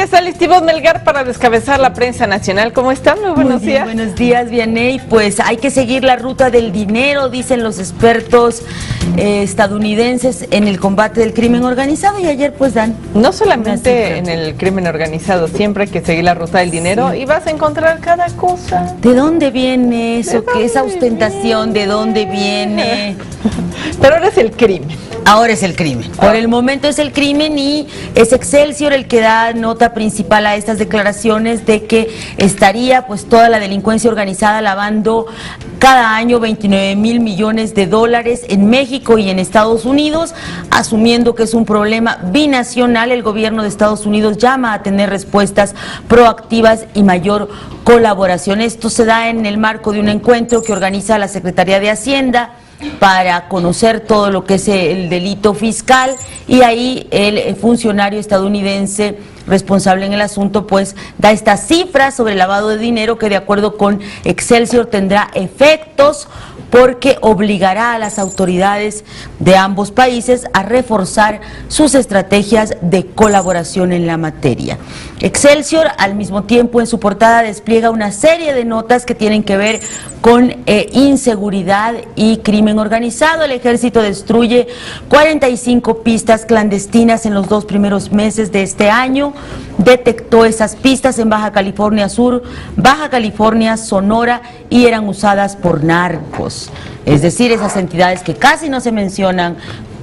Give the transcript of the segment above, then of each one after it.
está Listíbal Melgar para descabezar la prensa nacional. ¿Cómo están? Muy buenos días. Buenos días, Vianey. Pues hay que seguir la ruta del dinero, dicen los expertos estadounidenses en el combate del crimen organizado, y ayer pues dan. No solamente en el crimen organizado, siempre hay que seguir la ruta del dinero, sí, y vas a encontrar cada cosa. ¿De dónde viene eso? ¿Qué esa ostentación? ¿De dónde viene? Pero ahora es el crimen. Ahora es el crimen. Por el momento es el crimen, y es Excelsior el que da nota principal a estas declaraciones de que estaría pues toda la delincuencia organizada lavando cada año 29,000 millones de dólares en México y en Estados Unidos, asumiendo que es un problema binacional. El gobierno de Estados Unidos llama a tener respuestas proactivas y mayor colaboración. Esto se da en el marco de un encuentro que organiza la Secretaría de Hacienda para conocer todo lo que es el delito fiscal, y ahí el funcionario estadounidense responsable en el asunto pues da estas cifras sobre el lavado de dinero que, de acuerdo con Excelsior, tendrá efectos porque obligará a las autoridades de ambos países a reforzar sus estrategias de colaboración en la materia. Excelsior, al mismo tiempo, en su portada despliega una serie de notas que tienen que ver con inseguridad y crimen organizado. El ejército destruye 45 pistas clandestinas en los 2 primeros meses de este año. Detectó esas pistas en Baja California Sur, Baja California, Sonora, y eran usadas por narcos. Es decir, esas entidades que casi no se mencionan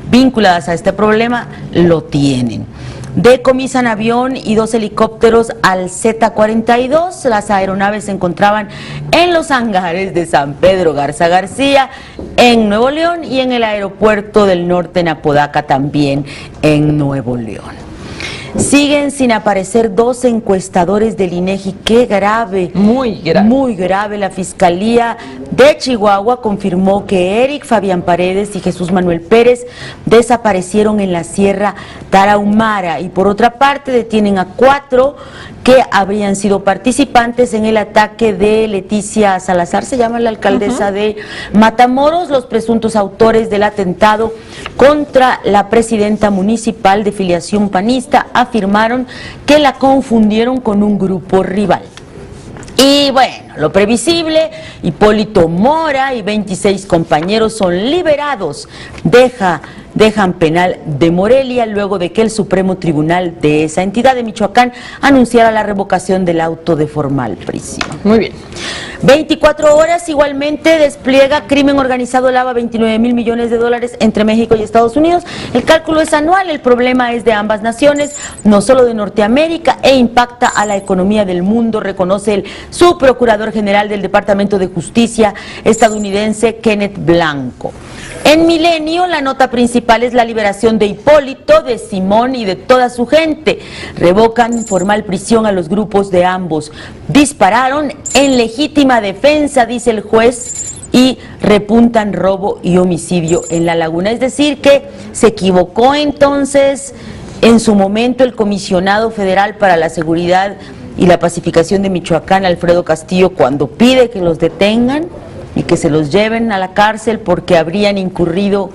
vinculadas a este problema, lo tienen. Decomisan avión y 2 helicópteros al Z-42. Las aeronaves se encontraban en los hangares de San Pedro Garza García, en Nuevo León, y en el aeropuerto del norte en Apodaca, también en Nuevo León. Siguen sin aparecer 2 encuestadores del INEGI. ¡Qué grave! Muy grave. Muy grave. La Fiscalía de Chihuahua confirmó que Eric Fabián Paredes y Jesús Manuel Pérez desaparecieron en la Sierra Tarahumara, y por otra parte detienen a 4 que habrían sido participantes en el ataque de Leticia Salazar, se llama la alcaldesa de Matamoros. Los presuntos autores del atentado contra la presidenta municipal de filiación panista afirmaron que la confundieron con un grupo rival. Y bueno, lo previsible: Hipólito Mora y 26 compañeros son liberados. Dejan penal de Morelia luego de que el Supremo Tribunal de esa entidad de Michoacán anunciara la revocación del auto de formal prisión. Muy bien. 24 horas igualmente despliega crimen organizado lava 29,000 millones de dólares entre México y Estados Unidos. El cálculo es anual, el problema es de ambas naciones, no solo de Norteamérica, e impacta a la economía del mundo, reconoce el subprocurador general del Departamento de Justicia estadounidense, Kenneth Blanco. En Milenio, la nota principal es la liberación de Hipólito, de Simón y de toda su gente. Revocan formal prisión a los grupos de ambos. Dispararon en legítima defensa, dice el juez, y repuntan robo y homicidio en La Laguna. Es decir, que se equivocó entonces en su momento el comisionado federal para la seguridad y la pacificación de Michoacán, Alfredo Castillo, cuando pide que los detengan y que se los lleven a la cárcel porque habrían incurrido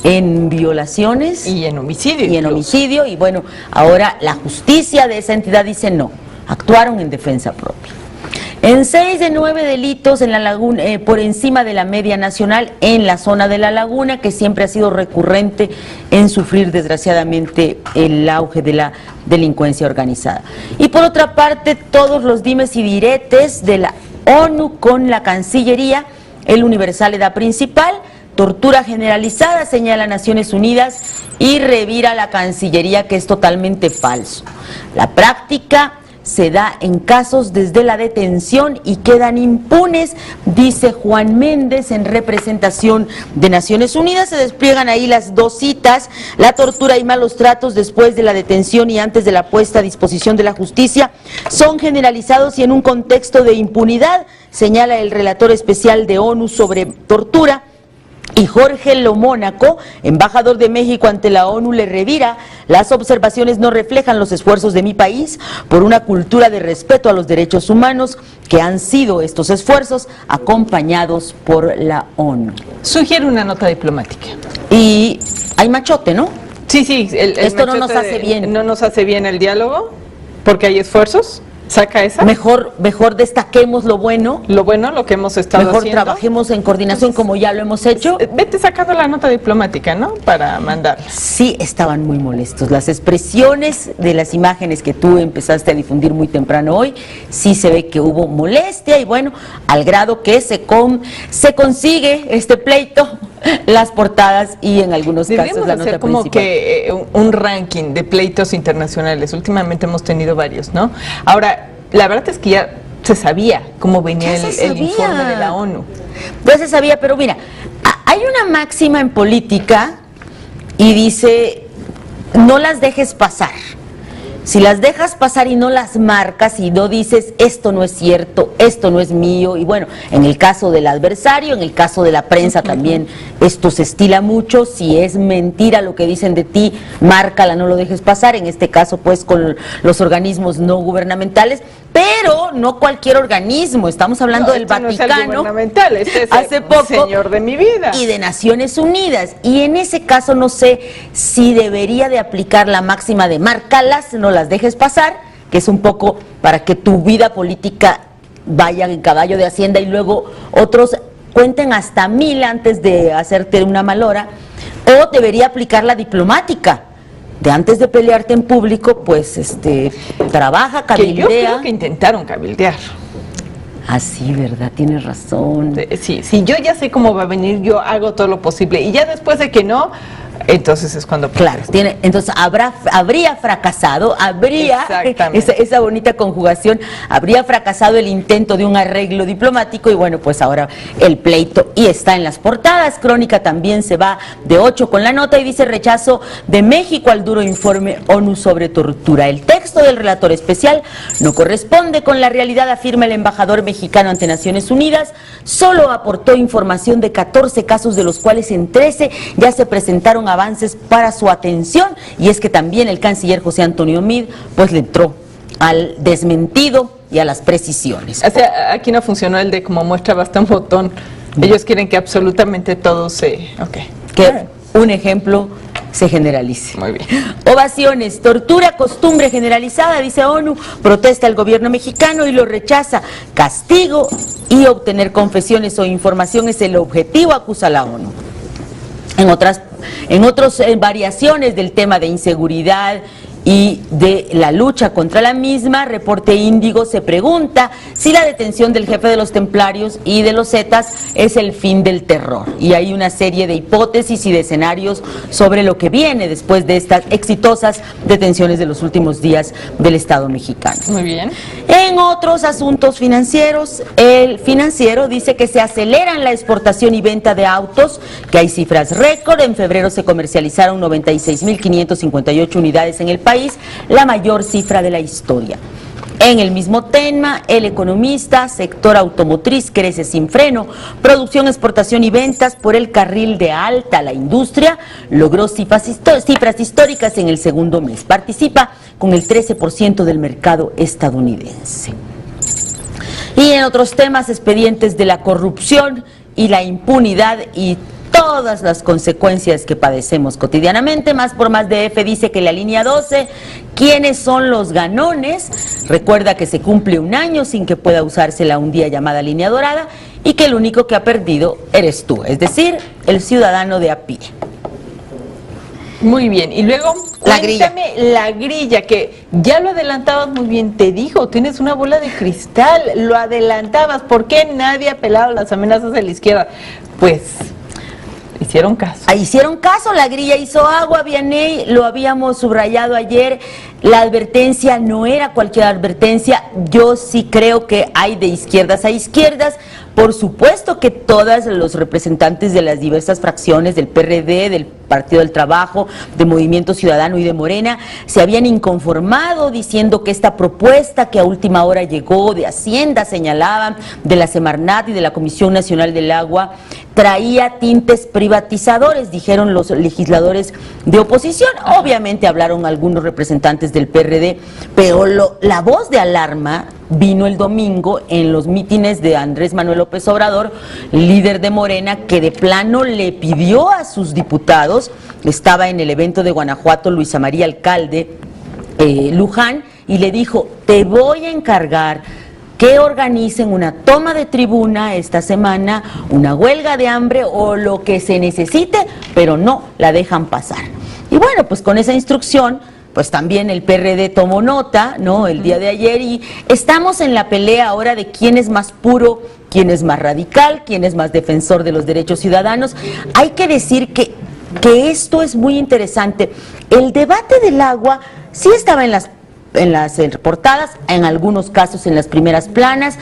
en violaciones y en homicidio. Y bueno, ahora la justicia de esa entidad dice no, actuaron en defensa propia. En 6 de 9 delitos en La Laguna, por encima de la media nacional en la zona de La Laguna, que siempre ha sido recurrente en sufrir desgraciadamente el auge de la delincuencia organizada. Y por otra parte, todos los dimes y diretes de la ONU con la Cancillería. El Universal le da principal: tortura generalizada, señala Naciones Unidas, y revira la Cancillería que es totalmente falso. La práctica se da en casos desde la detención y quedan impunes, dice Juan Méndez en representación de Naciones Unidas. Se despliegan ahí las 2 citas: la tortura y malos tratos después de la detención y antes de la puesta a disposición de la justicia son generalizados y en un contexto de impunidad, señala el relator especial de ONU sobre tortura. Y Jorge Lomónaco, embajador de México ante la ONU, le revira: las observaciones no reflejan los esfuerzos de mi país por una cultura de respeto a los derechos humanos, que han sido estos esfuerzos acompañados por la ONU. Sugiere una nota diplomática. Y hay machote, ¿no? Sí, sí. Esto no nos hace bien. No nos hace bien el diálogo. Porque hay esfuerzos. Saca esa. Mejor destaquemos lo bueno. Lo bueno, lo que hemos estado mejor haciendo. Trabajemos en coordinación como ya lo hemos hecho. Vete sacando la nota diplomática, ¿no? Para mandar. Sí, estaban muy molestos. Las expresiones de las imágenes que tú empezaste a difundir muy temprano hoy, sí se ve que hubo molestia y bueno, al grado que se consigue este pleito, las portadas y en algunos casos la nota hacer como principal. que un ranking de pleitos internacionales. Últimamente hemos tenido varios, ¿no? Ahora, la verdad es que ya se sabía cómo venía el informe de la ONU. Ya se sabía, pero mira, hay una máxima en política y dice, no las dejes pasar. Si las dejas pasar y no las marcas y no dices esto no es cierto, esto no es mío, y bueno, en el caso del adversario, en el caso de la prensa también esto se estila mucho, si es mentira lo que dicen de ti, márcala, no lo dejes pasar, en este caso pues con los organismos no gubernamentales, pero no cualquier organismo, estamos hablando del Vaticano, no es hace poco, señor de mi vida, y de Naciones Unidas, y en ese caso no sé si debería de aplicar la máxima de márcalas, no las dejes pasar, que es un poco para que tu vida política vaya en caballo de Hacienda y luego otros cuenten hasta 1000 antes de hacerte una malora, o debería aplicar la diplomática, de antes de pelearte en público, pues trabaja, cabildea. Que yo creo que intentaron cabildear. Ah, sí, ¿verdad? Tienes razón. Sí, yo ya sé cómo va a venir, yo hago todo lo posible, y ya después de que no, entonces es cuando... Claro, entonces habría fracasado, esa bonita conjugación, habría fracasado el intento de un arreglo diplomático y bueno, pues ahora el pleito y está en las portadas. Crónica también se va de 8 con la nota y dice rechazo de México al duro informe ONU sobre tortura. El texto del relator especial no corresponde con la realidad, afirma el embajador mexicano ante Naciones Unidas, solo aportó información de 14 casos de los cuales en 13 ya se presentaron avances para su atención y es que también el canciller José Antonio Meade pues le entró al desmentido y a las precisiones. O sea, aquí no funcionó el de como muestra basta un botón. Ellos quieren que absolutamente todo se... Que un ejemplo se generalice. Muy bien. Ovaciones, tortura, costumbre generalizada, dice ONU, protesta el gobierno mexicano y lo rechaza. Castigo y obtener confesiones o información es el objetivo, acusa la ONU. En otras variaciones del tema de inseguridad y de la lucha contra la misma, Reporte Índigo se pregunta si la detención del jefe de los templarios y de los Zetas es el fin del terror. Y hay una serie de hipótesis y de escenarios sobre lo que viene después de estas exitosas detenciones de los últimos días del Estado mexicano. Muy bien. En otros asuntos financieros, el Financiero dice que se aceleran la exportación y venta de autos, que hay cifras récord. En febrero se comercializaron 96.558 unidades en el país, la mayor cifra de la historia. En el mismo tema, El Economista, sector automotriz crece sin freno, producción, exportación y ventas por el carril de alta. La industria logró cifras históricas en el segundo mes, participa con el 13% del mercado estadounidense. Y en otros temas, expedientes de la corrupción y la impunidad y todas las consecuencias que padecemos cotidianamente. Más por Más DF dice que la línea 12, ¿quiénes son los ganones? Recuerda que se cumple un año sin que pueda usársela un día llamada línea dorada y que el único que ha perdido eres tú, es decir, el ciudadano de a pie. Muy bien, y luego la grilla, que ya lo adelantabas muy bien, te dijo, tienes una bola de cristal, lo adelantabas, ¿por qué nadie ha pelado las amenazas de la izquierda? Pues hicieron caso. Hicieron caso, la grilla hizo agua, Vianey, lo habíamos subrayado ayer, la advertencia no era cualquier advertencia, yo sí creo que hay de izquierdas a izquierdas, por supuesto que todos los representantes de las diversas fracciones del PRD, del Partido del Trabajo, de Movimiento Ciudadano y de Morena, se habían inconformado diciendo que esta propuesta que a última hora llegó de Hacienda, señalaban, de la Semarnat y de la Comisión Nacional del Agua, traía tintes privatizadores, dijeron los legisladores de oposición. Obviamente hablaron algunos representantes del PRD, pero la voz de alarma vino el domingo en los mítines de Andrés Manuel López Obrador, líder de Morena, que de plano le pidió a sus diputados, estaba en el evento de Guanajuato Luisa María Alcalde Luján, y le dijo: te voy a encargar que organicen una toma de tribuna esta semana, una huelga de hambre o lo que se necesite, pero no la dejan pasar. Y bueno, pues con esa instrucción, pues también el PRD tomó nota, ¿no?, el día de ayer, y estamos en la pelea ahora de quién es más puro, quién es más radical, quién es más defensor de los derechos ciudadanos. Hay que decir que esto es muy interesante. El debate del agua sí estaba en las portadas, en algunos casos en las primeras planas.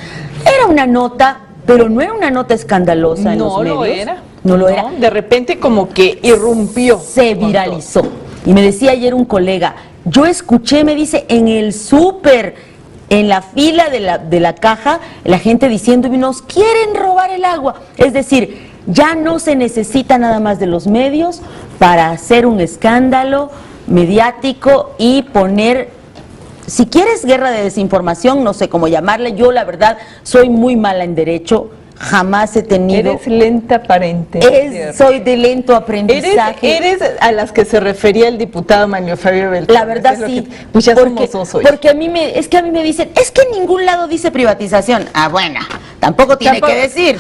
Era una nota, pero no era una nota escandalosa en los medios. No lo era. De repente como que irrumpió. Se viralizó. Y me decía ayer un colega, yo escuché, me dice, en el súper, en la fila de la caja, la gente diciendo: nos quieren robar el agua. Es decir, ya no se necesita nada más de los medios para hacer un escándalo mediático y poner, si quieres, guerra de desinformación, no sé cómo llamarle. Yo la verdad soy muy mala en derecho, jamás he tenido... Eres lenta para entender. Soy de lento aprendizaje. Eres a las que se refería el diputado Manlio Fabio Beltrán. La verdad sí. Pues ya somos dos hoy. Porque a mí me dicen, es que en ningún lado dice privatización. Ah, bueno, tampoco tiene que decir.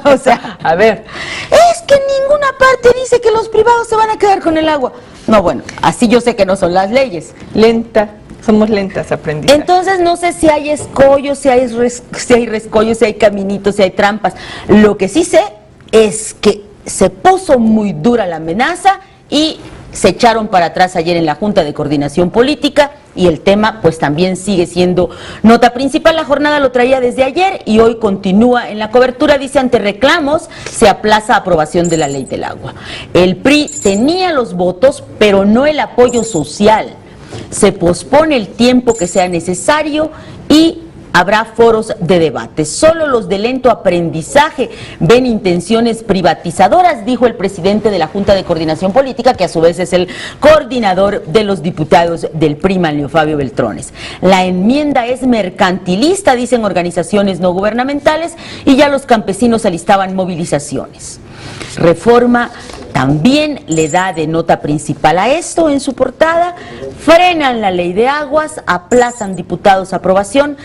O sea, a ver. Es que en ninguna parte dice que los privados se van a quedar con el agua. No, bueno, así yo sé que no son las leyes. Somos lentas aprendiendo. Entonces no sé si hay escollos, si hay rescollos, si hay caminitos, si hay trampas. Lo que sí sé es que se puso muy dura la amenaza y se echaron para atrás ayer en la Junta de Coordinación Política, y el tema pues también sigue siendo nota principal. La jornada lo traía desde ayer y hoy continúa en la cobertura. Dice: ante reclamos se aplaza aprobación de la ley del agua. El PRI tenía los votos, pero no el apoyo social. Se pospone el tiempo que sea necesario y habrá foros de debate. Solo los de lento aprendizaje ven intenciones privatizadoras, dijo el presidente de la Junta de Coordinación Política, que a su vez es el coordinador de los diputados del PRI, Manlio Fabio Beltrones. La enmienda es mercantilista, dicen organizaciones no gubernamentales, y ya los campesinos alistaban movilizaciones. Reforma también le da de nota principal a esto en su portada. Frenan la ley de aguas, aplazan diputados aprobación,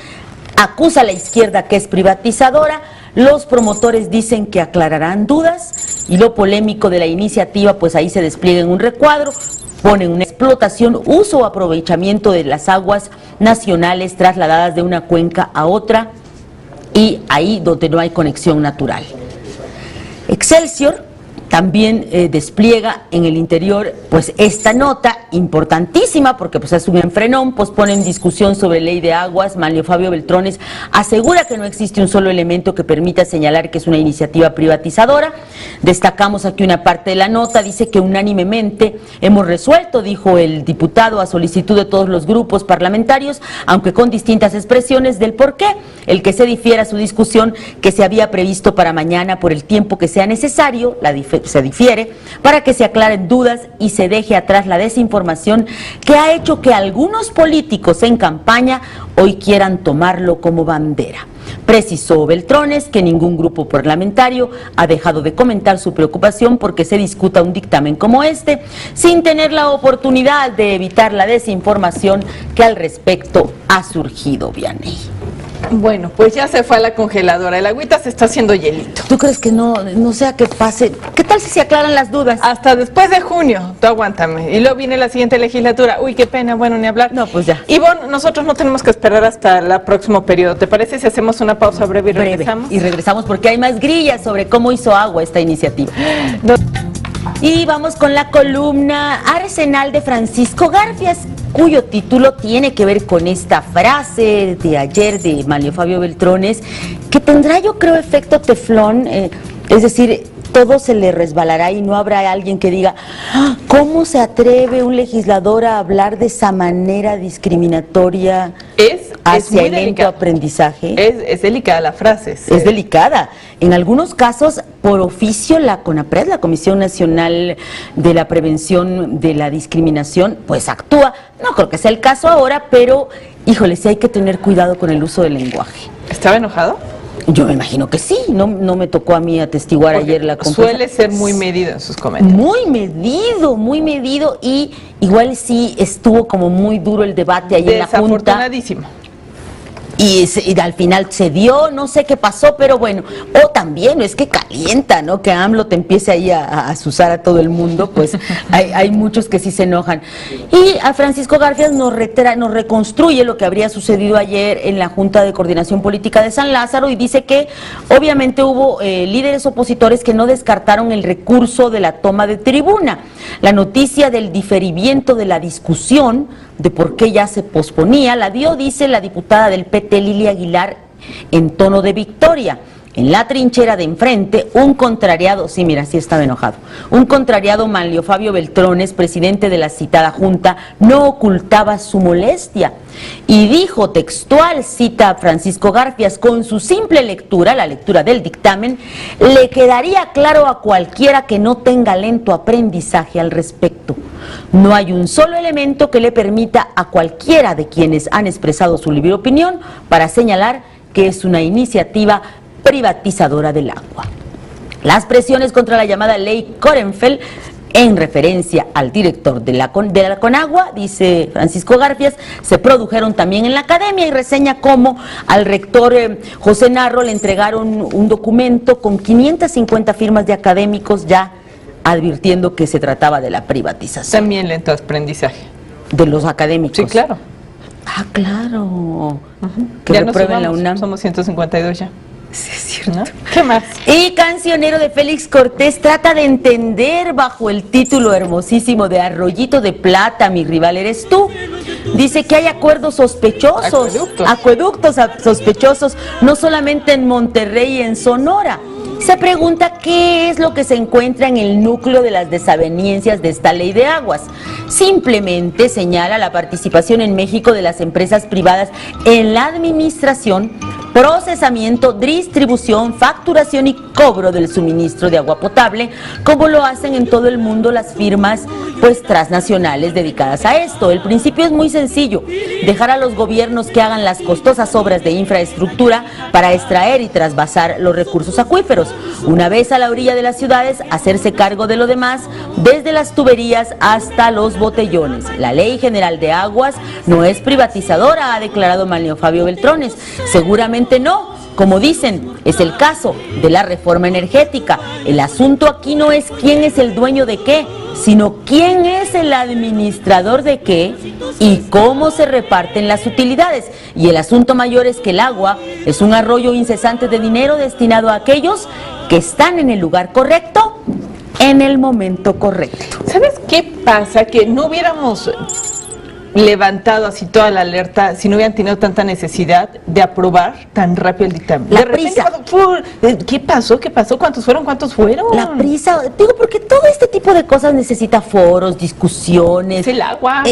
acusa a la izquierda que es privatizadora. Los promotores dicen que aclararán dudas, y lo polémico de la iniciativa, pues ahí se despliega en un recuadro. Ponen una explotación, uso o aprovechamiento de las aguas nacionales trasladadas de una cuenca a otra, y ahí donde no hay conexión natural. Excelsior también despliega en el interior pues esta nota importantísima, porque pues es un enfrenón. Posponen discusión sobre ley de aguas. Manlio Fabio Beltrones asegura que no existe un solo elemento que permita señalar que es una iniciativa privatizadora. Destacamos aquí una parte de la nota. Dice que unánimemente hemos resuelto, dijo el diputado, a solicitud de todos los grupos parlamentarios, aunque con distintas expresiones del por qué, el que se difiera su discusión, que se había previsto para mañana por el tiempo que sea necesario, se difiere, para que se aclaren dudas y se deje atrás la desinformación que ha hecho que algunos políticos en campaña hoy quieran tomarlo como bandera. Precisó Beltrones que ningún grupo parlamentario ha dejado de comentar su preocupación porque se discuta un dictamen como este, sin tener la oportunidad de evitar la desinformación que al respecto ha surgido, Vianney. Bueno, pues ya se fue a la congeladora, el agüita se está haciendo hielito. ¿Tú crees que no sea que pase? ¿Qué tal si se aclaran las dudas? Hasta después de junio, tú aguántame. Y luego viene la siguiente legislatura. Uy, qué pena, bueno, ni hablar. No, pues ya. Ivonne, nosotros no tenemos que esperar hasta el próximo periodo. ¿Te parece si hacemos una pausa breve y regresamos? Y regresamos porque hay más grillas sobre cómo hizo agua esta iniciativa. Y vamos con la columna Arsenal de Francisco Garfias, cuyo título tiene que ver con esta frase de ayer de Manlio Fabio Beltrones, que tendrá, yo creo, efecto teflón, es decir, todo se le resbalará y no habrá alguien que diga: ¿cómo se atreve un legislador a hablar de esa manera discriminatoria hacia el lento aprendizaje? Es delicada la frase. Sí. Es delicada. En algunos casos, por oficio, la CONAPRED, la Comisión Nacional de la Prevención de la Discriminación, pues actúa. No creo que sea el caso ahora, pero, híjole, sí hay que tener cuidado con el uso del lenguaje. ¿Estaba enojado? Yo me imagino que sí, no me tocó a mí atestiguar Porque ayer la conferencia. suele ser muy medido en sus comentarios. Muy medido, y igual sí estuvo como muy duro el debate ahí en la Junta. Desafortunadísimo. Y al final se dio, no sé qué pasó, pero bueno, o también es que calienta, ¿no? Que AMLO te empiece ahí a azuzar a todo el mundo, pues hay muchos que sí se enojan. Y a Francisco Garfias nos reconstruye lo que habría sucedido ayer en la Junta de Coordinación Política de San Lázaro, y dice que obviamente hubo líderes opositores que no descartaron el recurso de la toma de tribuna. La noticia del diferimiento de la discusión, de por qué ya se posponía, la dio, dice la diputada del PT, Lilia Aguilar, en tono de victoria. En la trinchera de enfrente, un contrariado, sí, mira, sí estaba enojado, un contrariado, Manlio Fabio Beltrones, presidente de la citada Junta, no ocultaba su molestia y dijo textual, cita a Francisco Garfias, con su simple lectura, la lectura del dictamen, le quedaría claro a cualquiera que no tenga lento aprendizaje al respecto. No hay un solo elemento que le permita a cualquiera de quienes han expresado su libre opinión para señalar que es una iniciativa privatizadora del agua. Las presiones contra la llamada ley Korenfeld, en referencia al director de la Conagua, dice Francisco Garfias, se produjeron también en la academia, y reseña cómo al rector José Narro le entregaron un documento con 550 firmas de académicos ya advirtiendo que se trataba de la privatización. También lento aprendizaje. De los académicos. Sí, claro. Ah, claro. Que ya reprueben la UNAM. Somos 152 ya. Sí, es cierto. ¿No? ¿Qué más? Y Cancionero de Félix Cortés trata de entender bajo el título hermosísimo de Arroyito de Plata, mi rival eres tú. Dice que hay acuerdos sospechosos, acueductos sospechosos, no solamente en Monterrey y en Sonora. Se pregunta qué es lo que se encuentra en el núcleo de las desavenencias de esta ley de aguas. Simplemente señala la participación en México de las empresas privadas en la administración, procesamiento, distribución, facturación y cobro del suministro de agua potable, como lo hacen en todo el mundo las firmas pues transnacionales dedicadas a esto. El principio es muy sencillo: dejar a los gobiernos que hagan las costosas obras de infraestructura para extraer y trasvasar los recursos acuíferos. Una vez a la orilla de las ciudades, hacerse cargo de lo demás, desde las tuberías hasta los botellones. La Ley General de Aguas no es privatizadora, ha declarado Manlio Fabio Beltrones. Seguramente no. Como dicen, es el caso de la reforma energética. El asunto aquí no es quién es el dueño de qué, sino quién es el administrador de qué y cómo se reparten las utilidades. Y el asunto mayor es que el agua es un arroyo incesante de dinero destinado a aquellos que están en el lugar correcto, en el momento correcto. ¿Sabes qué pasa? Que no hubiéramos levantado así toda la alerta si no hubieran tenido tanta necesidad de aprobar tan rápido el dictamen. La de repente, prisa. ¿Qué pasó? ¿Qué pasó? ¿Cuántos fueron? La prisa, digo, porque todo este tipo de cosas necesita foros, discusiones. Es el agua.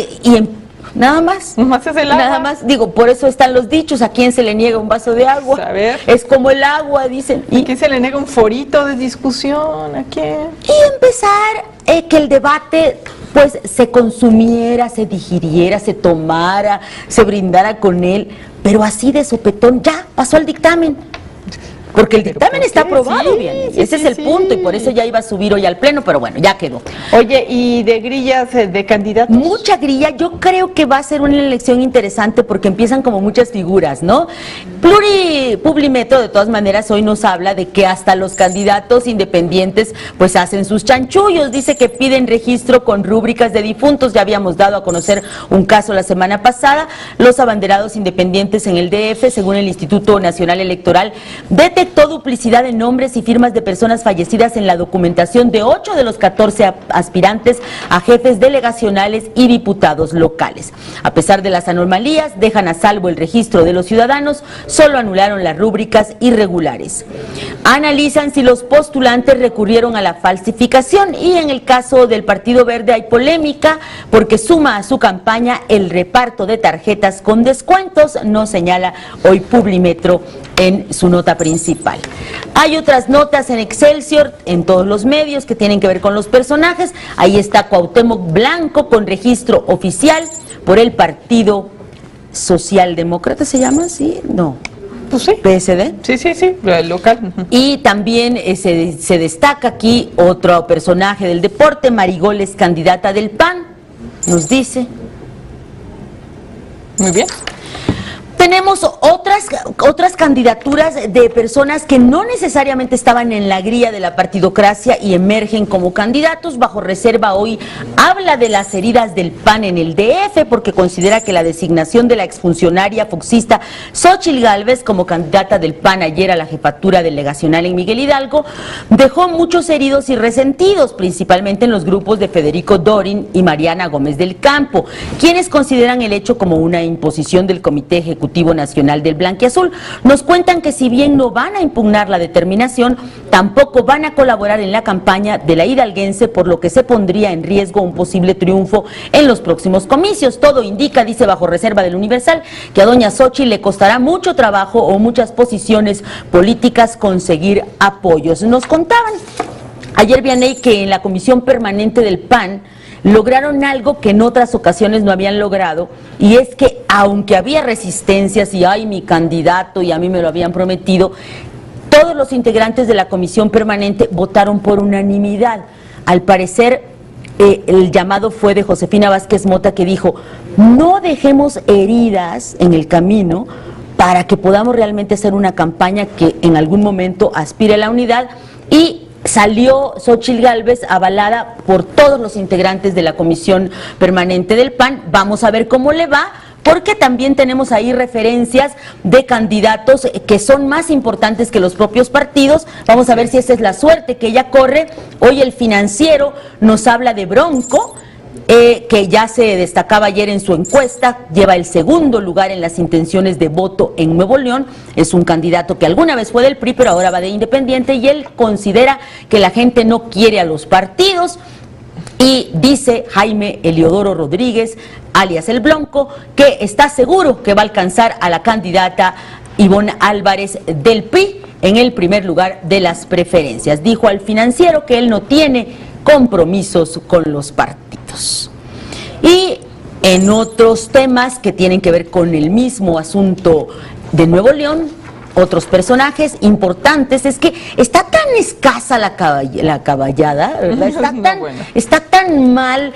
Nada más. Nomás es el agua. Nada más, digo, por eso están los dichos: ¿a quién se le niega un vaso de agua? A ver. Es como el agua, dicen. ¿Y quién se le niega un forito de discusión? ¿A quién? Y empezar que el debate pues se consumiera, se digiriera, se tomara, se brindara con él, pero así de sopetón, ya pasó el dictamen. Porque el dictamen está aprobado, sí, bien. Sí, ese es el punto, y por eso ya iba a subir hoy al pleno, pero bueno, ya quedó. Oye, ¿y de grillas de candidatos? Mucha grilla. Yo creo que va a ser una elección interesante porque empiezan como muchas figuras, ¿no? Publimetro, de todas maneras, hoy nos habla de que hasta los candidatos independientes pues hacen sus chanchullos. Dice que piden registro con rúbricas de difuntos. Ya habíamos dado a conocer un caso la semana pasada. Los abanderados independientes en el DF, según el Instituto Nacional Electoral, detectó duplicidad de nombres y firmas de personas fallecidas en la documentación de 8 de los 14 aspirantes a jefes delegacionales y diputados locales. A pesar de las anomalías, dejan a salvo el registro de los ciudadanos, solo anularon las rúbricas irregulares. Analizan si los postulantes recurrieron a la falsificación, y en el caso del Partido Verde hay polémica porque suma a su campaña el reparto de tarjetas con descuentos, nos señala hoy Publimetro en su nota principal. Hay otras notas en Excelsior, en todos los medios, que tienen que ver con los personajes. Ahí está Cuauhtémoc Blanco con registro oficial por el Partido Socialdemócrata, ¿se llama así? No. Pues sí. PSD. Sí, local. Y también se destaca aquí otro personaje del deporte, Marigol es candidata del PAN, nos dice. Muy bien. Tenemos otras candidaturas de personas que no necesariamente estaban en la grilla de la partidocracia y emergen como candidatos. Bajo Reserva hoy habla de las heridas del PAN en el DF porque considera que la designación de la exfuncionaria foxista Xóchitl Gálvez como candidata del PAN ayer a la jefatura delegacional en Miguel Hidalgo dejó muchos heridos y resentidos, principalmente en los grupos de Federico Dorin y Mariana Gómez del Campo, quienes consideran el hecho como una imposición del Comité Ejecutivo Nacional del Blanquiazul. Nos cuentan que si bien no van a impugnar la determinación, tampoco van a colaborar en la campaña de la hidalguense, por lo que se pondría en riesgo un posible triunfo en los próximos comicios. Todo indica, dice Bajo Reserva del Universal, que a doña Xóchitl le costará mucho trabajo o muchas posiciones políticas conseguir apoyos. Nos contaban ayer, Vianey, que en la Comisión Permanente del PAN lograron algo que en otras ocasiones no habían logrado, y es que aunque había resistencias y ay, mi candidato y a mí me lo habían prometido, todos los integrantes de la Comisión Permanente votaron por unanimidad. Al parecer el llamado fue de Josefina Vázquez Mota, que dijo: no dejemos heridas en el camino para que podamos realmente hacer una campaña que en algún momento aspire a la unidad. Y salió Xóchitl Gálvez avalada por todos los integrantes de la Comisión Permanente del PAN. Vamos a ver cómo le va, porque también tenemos ahí referencias de candidatos que son más importantes que los propios partidos. Vamos a ver si esa es la suerte que ella corre. Hoy el Financiero nos habla de Bronco, que ya se destacaba ayer en su encuesta, lleva el segundo lugar en las intenciones de voto en Nuevo León. Es un candidato que alguna vez fue del PRI, pero ahora va de independiente, y él considera que la gente no quiere a los partidos. Y dice Jaime Eliodoro Rodríguez, alias El Bronco, que está seguro que va a alcanzar a la candidata Ivonne Álvarez del PRI en el primer lugar de las preferencias. Dijo al Financiero que él no tiene compromisos con los partidos. Y en otros temas que tienen que ver con el mismo asunto de Nuevo León, otros personajes importantes, es que está tan escasa la caballada, ¿verdad? Está tan mal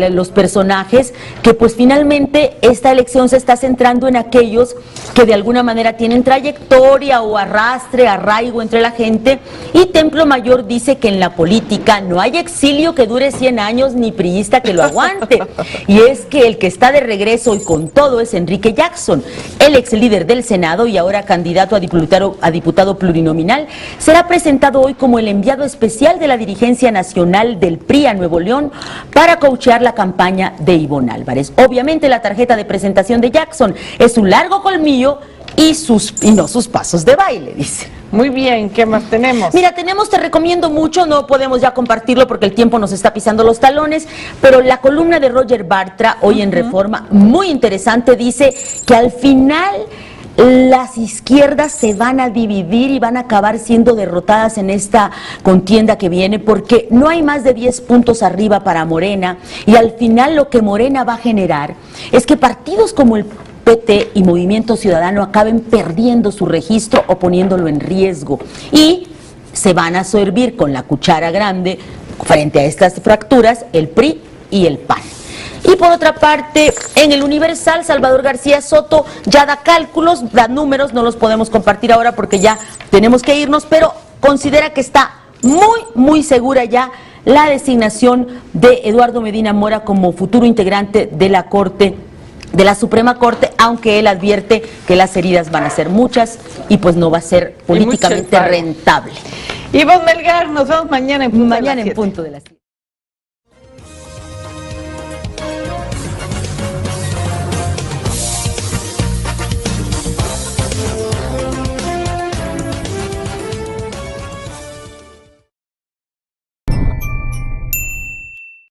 los personajes, que pues finalmente esta elección se está centrando en aquellos que de alguna manera tienen trayectoria o arrastre, arraigo entre la gente. Y Templo Mayor dice que en la política no hay exilio que dure 100 años ni priista que lo aguante. Y es que el que está de regreso y con todo es Enrique Jackson, el ex líder del Senado y ahora candidato a diputado plurinominal. Será presentado hoy como el enviado especial de la dirigencia nacional del PRI a Nuevo León para coachear la campaña de Ivonne Álvarez. Obviamente la tarjeta de presentación de Jackson es un largo colmillo y no sus pasos de baile, dice. Muy bien, ¿qué más tenemos? Mira, te recomiendo mucho, no podemos ya compartirlo porque el tiempo nos está pisando los talones, pero la columna de Roger Bartra, hoy en Reforma, muy interesante, dice que al final las izquierdas se van a dividir y van a acabar siendo derrotadas en esta contienda que viene, porque no hay más de 10 puntos arriba para Morena, y al final lo que Morena va a generar es que partidos como el PT y Movimiento Ciudadano acaben perdiendo su registro o poniéndolo en riesgo, y se van a servir con la cuchara grande frente a estas fracturas el PRI y el PAN. Y por otra parte, en el Universal, Salvador García Soto ya da cálculos, da números, no los podemos compartir ahora porque ya tenemos que irnos, pero considera que está muy segura ya la designación de Eduardo Medina Mora como futuro integrante de la Corte, de la Suprema Corte, aunque él advierte que las heridas van a ser muchas y pues no va a ser políticamente rentable. Ivonne Melgar, nos vemos mañana en punto de las 7.